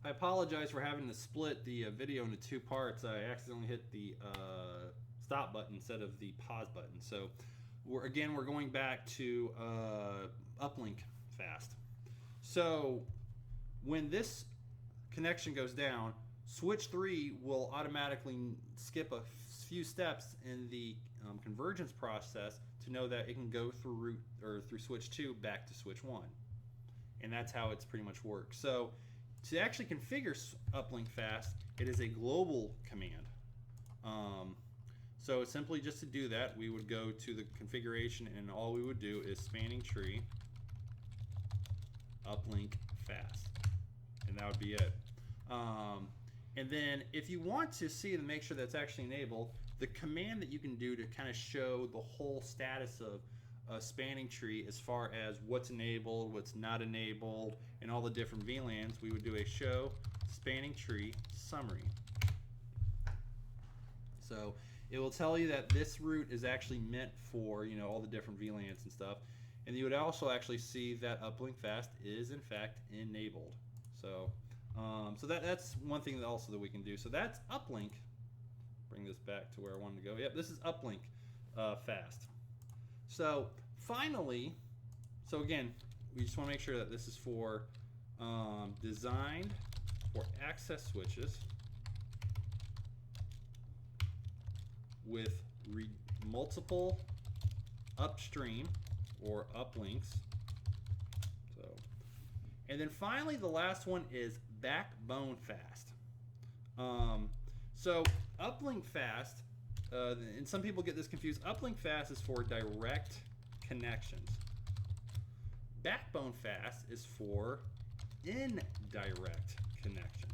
I apologize for having to split the video into two parts. I accidentally hit the stop button instead of the pause button. So we're going back to Uplinkfast. So when this connection goes down, switch 3 will automatically skip a few steps in the convergence process to know that it can go through through switch 2 back to switch 1. And that's how it's pretty much works. So to actually configure Uplinkfast, it is a global command. So simply just to do that, we would go to the configuration, and all we would do is spanning tree Uplinkfast, and that would be it. And then if you want to see and make sure that's actually enabled, the command that you can do to kind of show the whole status of a spanning tree as far as what's enabled, what's not enabled, and all the different VLANs, we would do a show spanning tree summary. So it will tell you that this route is actually meant for, you know, all the different VLANs and stuff. And you would also actually see that Uplinkfast is in fact enabled. So that's one thing that also that we can do. So that's Uplink. Bring this back to where I wanted to go. Yep, this is Uplinkfast. So finally, so again, we just want to make sure that this is for designed for access switches with multiple upstream or uplinks. So, and then finally, the last one is BackboneFast. So Uplinkfast, and some people get this confused. Uplinkfast is for direct connections. BackboneFast is for indirect connections.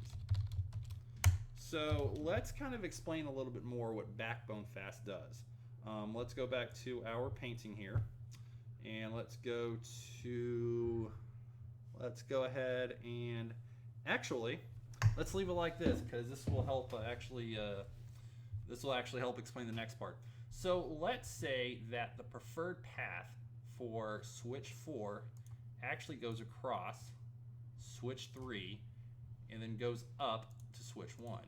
So let's kind of explain a little bit more what BackboneFast does. Let's go back to our painting here, and let's go ahead and actually let's leave it like this, because this will help help explain the next part. So let's say that the preferred path for switch 4 actually goes across switch 3 and then goes up to switch 1.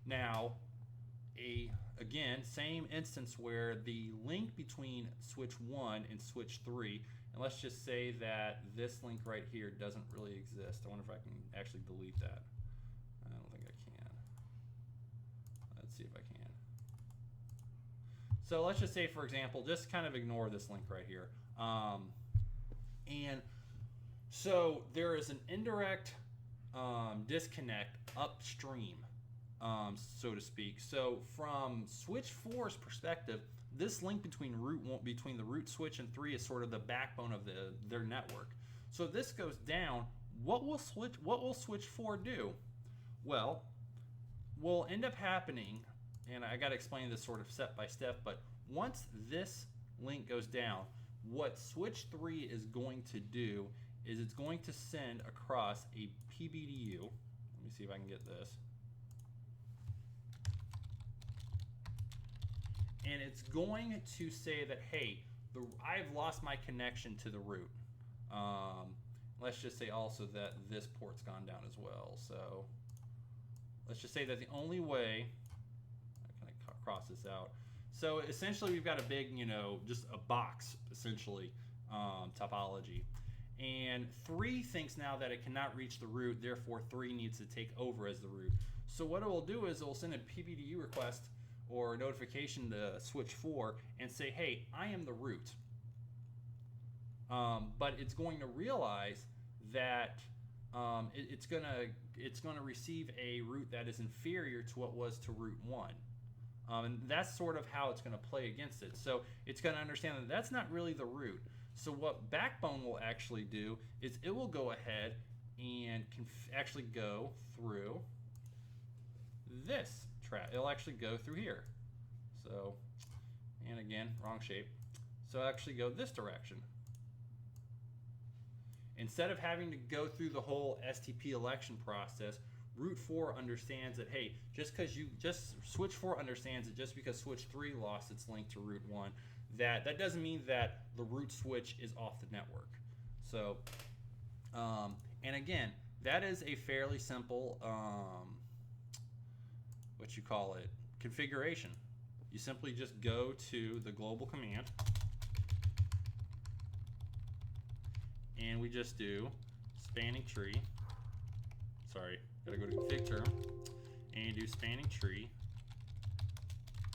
Now, again, same instance where the link between switch 1 and switch 3, and let's just say that this link right here doesn't really exist. I wonder if I can actually delete that. I don't think I can. Let's see if I can. So let's just say, for example, just kind of ignore this link right here. And so there is an indirect disconnect upstream, so to speak. So from switch 4's perspective, this link between the root switch and 3 is sort of the backbone of their network. So if this goes down, what will switch 4 do? Well, will end up happening, and I got to explain this sort of step by step, but once this link goes down, what switch 3 is going to do is it's going to send across a PBDU. Let me see if I can get this. And it's going to say that, hey, I've lost my connection to the root. Let's just say also that this port's gone down as well. So let's just say that the only way, I kind of cross this out. So essentially we've got a big, just a box, essentially, topology. And 3 thinks now that it cannot reach the root, therefore 3 needs to take over as the root. So what it will do is it will send a PBDU request or notification to switch 4 and say, hey, I am the root. But it's going to realize that it's gonna receive a root that is inferior to what was to root 1. And that's sort of how it's going to play against it. So it's going to understand that that's not really the root. So what Backbone will actually do is it will go ahead and actually go through this track. It'll actually go through here. So, and again, wrong shape. So it'll actually go this direction. Instead of having to go through the whole STP election process, root 4 understands that, hey, switch 4 understands that just because switch 3 lost its link to root 1, that doesn't mean that the root switch is off the network. So, and again, that is a fairly simple, configuration. You simply just go to the global command, and we just do spanning tree. Sorry, gotta go to config term, and you do spanning tree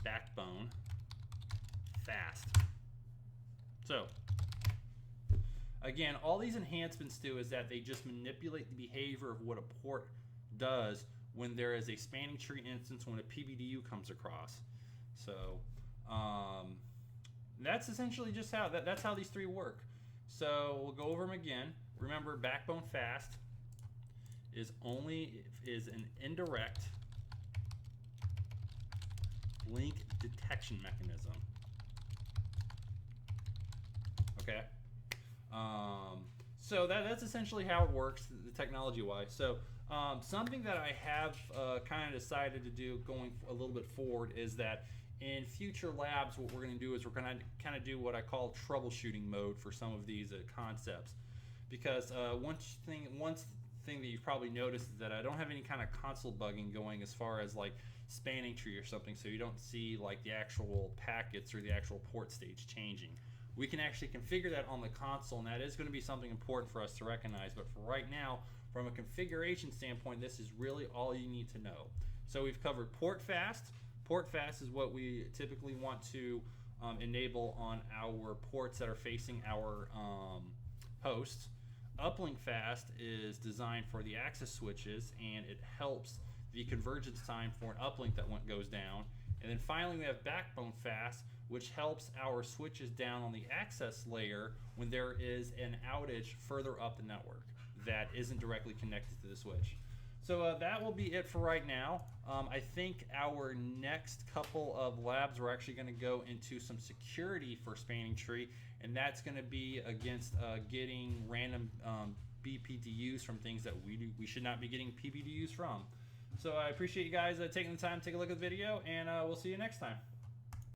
backbone fast. So again, all these enhancements do is that they just manipulate the behavior of what a port does when there is a spanning tree instance when a PBDU comes across. So that's essentially just how that's how these three work. So we'll go over them again. Remember, BackboneFast is an indirect link detection mechanism. Okay. So that's essentially how it works, the technology-wise. So something that I have kind of decided to do going a little bit forward is that in future labs, what we're going to do is we're going to kind of do what I call troubleshooting mode for some of these concepts. Because one thing that you've probably noticed is that I don't have any kind of console bugging going as far as like spanning tree or something, so you don't see like the actual packets or the actual port stage changing. We can actually configure that on the console, and that is going to be something important for us to recognize. But for right now, from a configuration standpoint, this is really all you need to know. So we've covered Portfast. Portfast is what we typically want to enable on our ports that are facing our hosts. Uplinkfast is designed for the access switches, and it helps the convergence time for an uplink that goes down. And then finally, we have BackboneFast, which helps our switches down on the access layer when there is an outage further up the network that isn't directly connected to the switch. So that will be it for right now. I think our next couple of labs we're actually going to go into some security for spanning tree, and that's going to be against getting random BPDUs from things that we should not be getting PBDUs from. So I appreciate you guys taking the time to take a look at the video, and we'll see you next time.